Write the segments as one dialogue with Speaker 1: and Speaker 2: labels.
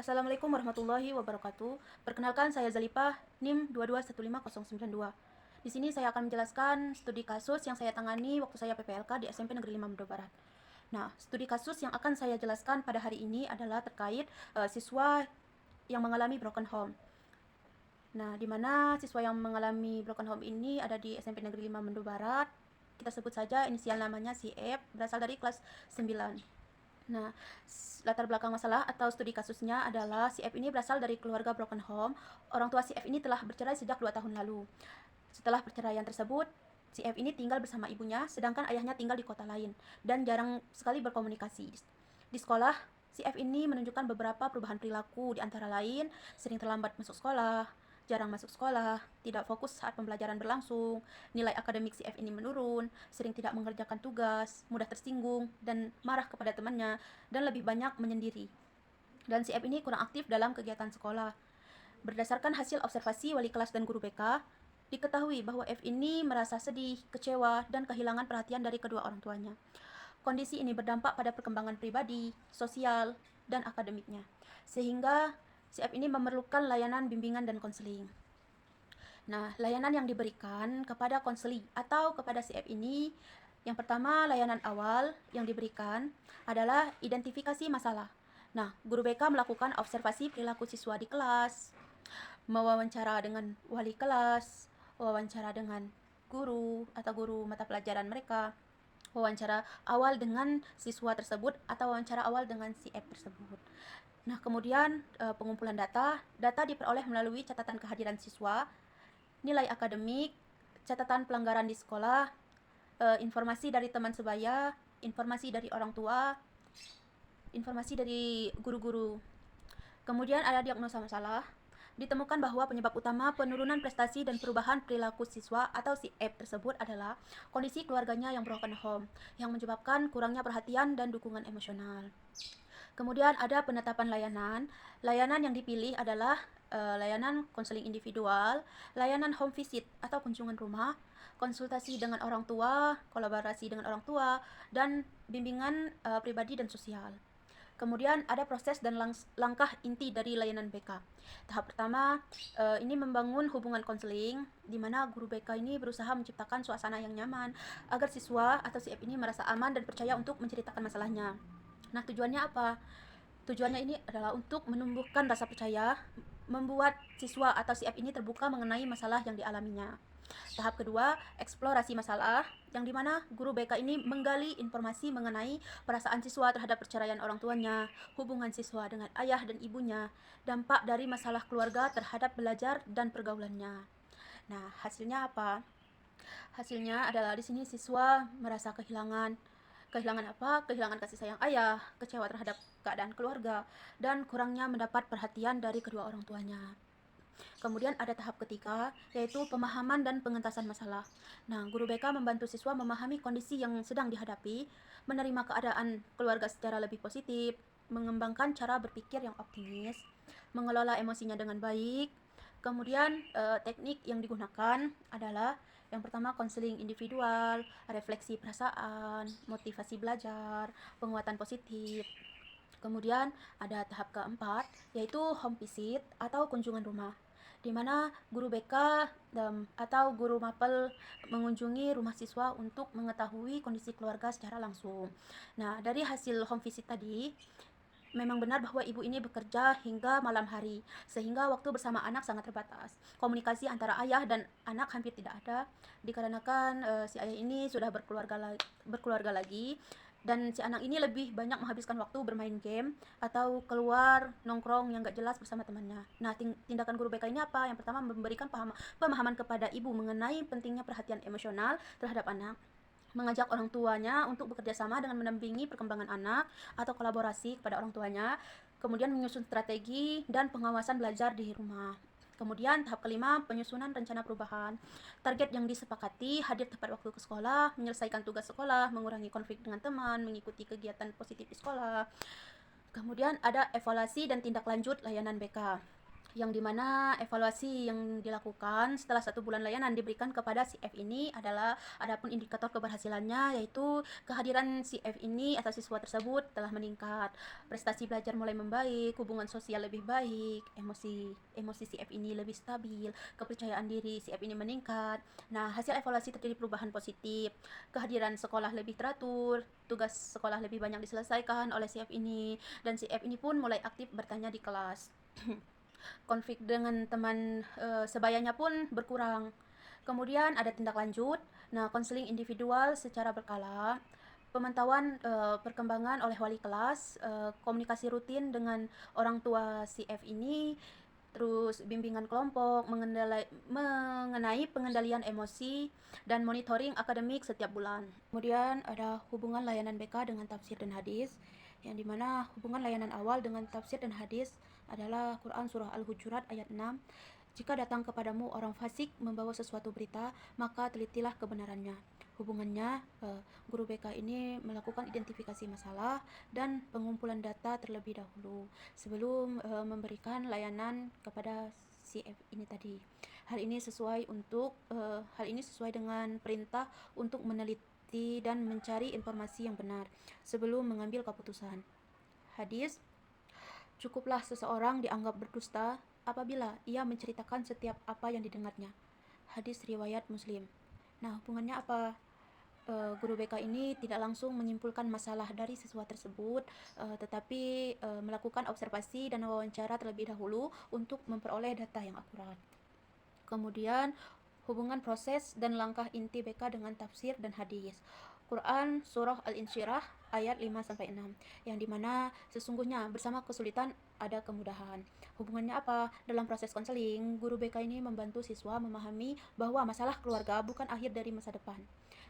Speaker 1: Assalamualaikum warahmatullahi wabarakatuh. Perkenalkan, saya Zalipah, NIM 2215092. Di sini saya akan menjelaskan studi kasus yang saya tangani waktu saya PPLK di SMP Negeri 5 Manado Barat. Nah, studi kasus yang akan saya jelaskan pada hari ini adalah terkait siswa yang mengalami broken home. Nah, di mana siswa yang mengalami broken home ini ada di SMP Negeri 5 Manado Barat. Kita sebut saja inisial namanya si F, berasal dari kelas 9. Nah, latar belakang masalah atau studi kasusnya adalah si F ini berasal dari keluarga broken home. Orang tua si F ini telah bercerai sejak 2 tahun lalu. Setelah perceraian tersebut, si F ini tinggal bersama ibunya, sedangkan ayahnya tinggal di kota lain dan jarang sekali berkomunikasi. Di sekolah, si F ini menunjukkan beberapa perubahan perilaku, di antara lain sering terlambat masuk sekolah, jarang masuk sekolah, tidak fokus saat pembelajaran berlangsung, nilai akademik si F ini menurun, sering tidak mengerjakan tugas, mudah tersinggung, dan marah kepada temannya, dan lebih banyak menyendiri. Dan si F ini kurang aktif dalam kegiatan sekolah. Berdasarkan hasil observasi wali kelas dan guru BK, diketahui bahwa F ini merasa sedih, kecewa, dan kehilangan perhatian dari kedua orang tuanya. Kondisi ini berdampak pada perkembangan pribadi, sosial, dan akademiknya, sehingga si F ini memerlukan layanan bimbingan dan konseling. Nah, layanan yang diberikan kepada konseling atau kepada si F ini, yang pertama, layanan awal yang diberikan adalah identifikasi masalah. Nah, guru BK melakukan observasi perilaku siswa di kelas, mewawancara dengan wali kelas, wawancara dengan guru atau guru mata pelajaran mereka, wawancara awal dengan siswa tersebut atau wawancara awal dengan si F tersebut. Nah, kemudian pengumpulan data diperoleh melalui catatan kehadiran siswa, nilai akademik, catatan pelanggaran di sekolah, informasi dari teman sebaya, informasi dari orang tua, informasi dari guru-guru. Kemudian ada diagnosa masalah. Ditemukan bahwa penyebab utama penurunan prestasi dan perubahan perilaku siswa atau si F tersebut adalah kondisi keluarganya yang broken home, yang menyebabkan kurangnya perhatian dan dukungan emosional. Kemudian ada penetapan layanan. Layanan yang dipilih adalah layanan konseling individual, layanan home visit atau kunjungan rumah, konsultasi dengan orang tua, kolaborasi dengan orang tua, dan bimbingan pribadi dan sosial. Kemudian ada proses dan langkah inti dari layanan BK. Tahap pertama, ini membangun hubungan konseling, di mana guru BK ini berusaha menciptakan suasana yang nyaman agar siswa atau si F ini merasa aman dan percaya untuk menceritakan masalahnya. Nah, tujuannya apa? Tujuannya ini adalah untuk menumbuhkan rasa percaya, membuat siswa atau si F ini terbuka mengenai masalah yang dialaminya. Tahap kedua, eksplorasi masalah, yang dimana guru BK ini menggali informasi mengenai perasaan siswa terhadap perceraian orang tuanya, hubungan siswa dengan ayah dan ibunya, dampak dari masalah keluarga terhadap belajar dan pergaulannya. Nah, hasilnya apa? Hasilnya adalah di sini siswa merasa kehilangan apa? Kehilangan kasih sayang ayah, kecewa terhadap keadaan keluarga, dan kurangnya mendapat perhatian dari kedua orang tuanya. Kemudian ada tahap ketiga, yaitu pemahaman dan pengentasan masalah. Nah, guru BK membantu siswa memahami kondisi yang sedang dihadapi, menerima keadaan keluarga secara lebih positif, mengembangkan cara berpikir yang optimis, mengelola emosinya dengan baik. Kemudian teknik yang digunakan adalah yang pertama konseling individual, refleksi perasaan, motivasi belajar, penguatan positif. Kemudian ada tahap keempat, yaitu home visit atau kunjungan rumah, di mana guru BK atau guru mapel mengunjungi rumah siswa untuk mengetahui kondisi keluarga secara langsung. Nah, dari hasil home visit tadi, memang benar bahwa ibu ini bekerja hingga malam hari, sehingga waktu bersama anak sangat terbatas. Komunikasi antara ayah dan anak hampir tidak ada, dikarenakan si ayah ini sudah berkeluarga lagi, dan si anak ini lebih banyak menghabiskan waktu bermain game atau keluar nongkrong yang gak jelas bersama temannya. Nah, tindakan guru BK ini apa? Yang pertama, memberikan pemahaman kepada ibu mengenai pentingnya perhatian emosional terhadap anak, mengajak orang tuanya untuk bekerja sama dengan mendampingi perkembangan anak atau kolaborasi kepada orang tuanya, kemudian menyusun strategi dan pengawasan belajar di rumah. Kemudian tahap kelima, penyusunan rencana perubahan. Target yang disepakati, hadir tepat waktu ke sekolah, menyelesaikan tugas sekolah, mengurangi konflik dengan teman, mengikuti kegiatan positif di sekolah. Kemudian ada evaluasi dan tindak lanjut layanan BK. yang dimana evaluasi yang dilakukan setelah 1 bulan layanan diberikan kepada si F ini adalah adapun indikator keberhasilannya yaitu kehadiran si F ini atau siswa tersebut telah meningkat, prestasi belajar mulai membaik, hubungan sosial lebih baik, emosi si F ini lebih stabil, kepercayaan diri si F ini meningkat. Nah, hasil evaluasi terjadi perubahan positif, kehadiran sekolah lebih teratur, tugas sekolah lebih banyak diselesaikan oleh si F ini, dan si F ini pun mulai aktif bertanya di kelas. Konflik dengan teman sebayanya pun berkurang. Kemudian ada tindak lanjut, nah konseling individual secara berkala, pemantauan perkembangan oleh wali kelas, komunikasi rutin dengan orang tua si F ini, terus bimbingan kelompok mengenai pengendalian emosi dan monitoring akademik setiap bulan. Kemudian ada hubungan layanan BK dengan tafsir dan hadis, yang dimana hubungan layanan awal dengan tafsir dan hadis adalah Quran Surah Al-Hujurat ayat 6. Jika datang kepadamu orang fasik membawa sesuatu berita, maka telitilah kebenarannya. Hubungannya, guru BK ini melakukan identifikasi masalah dan pengumpulan data terlebih dahulu sebelum memberikan layanan kepada si F ini tadi. Hal ini sesuai dengan perintah untuk meneliti dan mencari informasi yang benar sebelum mengambil keputusan. Hadis, cukuplah seseorang dianggap berdusta apabila ia menceritakan setiap apa yang didengarnya. Hadis riwayat Muslim. Nah, hubungannya apa? Guru BK ini tidak langsung menyimpulkan masalah dari siswa tersebut, tetapi melakukan observasi dan wawancara terlebih dahulu untuk memperoleh data yang akurat. Kemudian, hubungan proses dan langkah inti BK dengan tafsir dan hadis. Quran Surah Al-Insyirah ayat 5-6, yang dimana sesungguhnya bersama kesulitan ada kemudahan. Hubungannya apa? Dalam proses konseling, guru BK ini membantu siswa memahami bahwa masalah keluarga bukan akhir dari masa depan.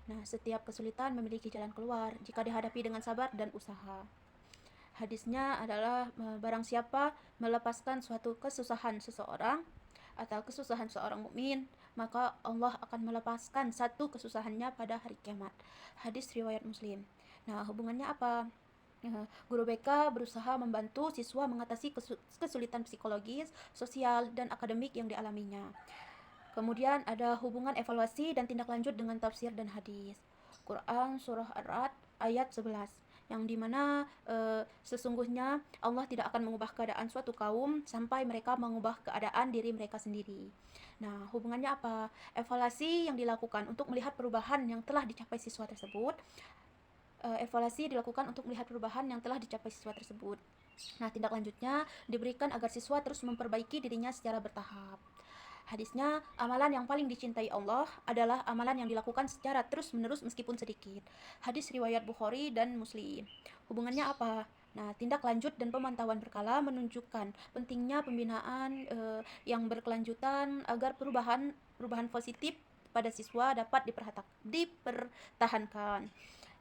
Speaker 1: Nah, setiap kesulitan memiliki jalan keluar jika dihadapi dengan sabar dan usaha. Hadisnya adalah barang siapa melepaskan suatu kesusahan seseorang atau kesusahan seorang mukmin, maka Allah akan melepaskan satu kesusahannya pada hari kiamat. Hadis riwayat Muslim. Nah, hubungannya apa? Guru BK berusaha membantu siswa mengatasi kesulitan psikologis, sosial, dan akademik yang dialaminya. Kemudian ada hubungan evaluasi dan tindak lanjut dengan tafsir dan hadis. Quran Surah Ar-Ra'd ayat 11, yang dimana sesungguhnya Allah tidak akan mengubah keadaan suatu kaum sampai mereka mengubah keadaan diri mereka sendiri. Nah, hubungannya apa? Evaluasi yang dilakukan untuk melihat perubahan yang telah dicapai siswa tersebut. Nah, tindak lanjutnya diberikan agar siswa terus memperbaiki dirinya secara bertahap. Hadisnya, amalan yang paling dicintai Allah adalah amalan yang dilakukan secara terus-menerus meskipun sedikit. Hadis riwayat Bukhari dan Muslim. Hubungannya apa? Nah, tindak lanjut dan pemantauan berkala menunjukkan pentingnya pembinaan yang berkelanjutan agar perubahan positif pada siswa dapat dipertahankan.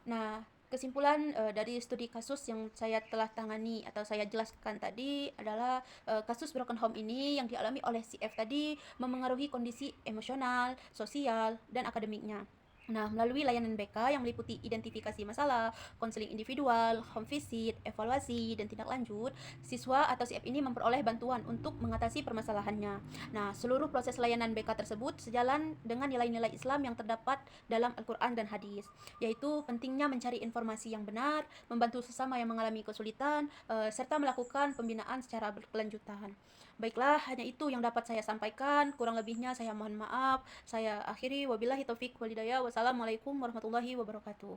Speaker 1: Nah, kesimpulan dari studi kasus yang saya telah tangani atau saya jelaskan tadi adalah kasus broken home ini yang dialami oleh si F tadi memengaruhi kondisi emosional, sosial, dan akademiknya. Nah, melalui layanan BK yang meliputi identifikasi masalah, konseling individual, home visit, evaluasi, dan tindak lanjut, siswa atau si F ini memperoleh bantuan untuk mengatasi permasalahannya. Nah, seluruh proses layanan BK tersebut sejalan dengan nilai-nilai Islam yang terdapat dalam Al-Quran dan hadis, yaitu pentingnya mencari informasi yang benar, membantu sesama yang mengalami kesulitan, serta melakukan pembinaan secara berkelanjutan. Baiklah, hanya itu yang dapat saya sampaikan. Kurang lebihnya saya mohon maaf. Saya akhiri, wabillahi taufik wal hidayah. Wassalamualaikum warahmatullahi wabarakatuh.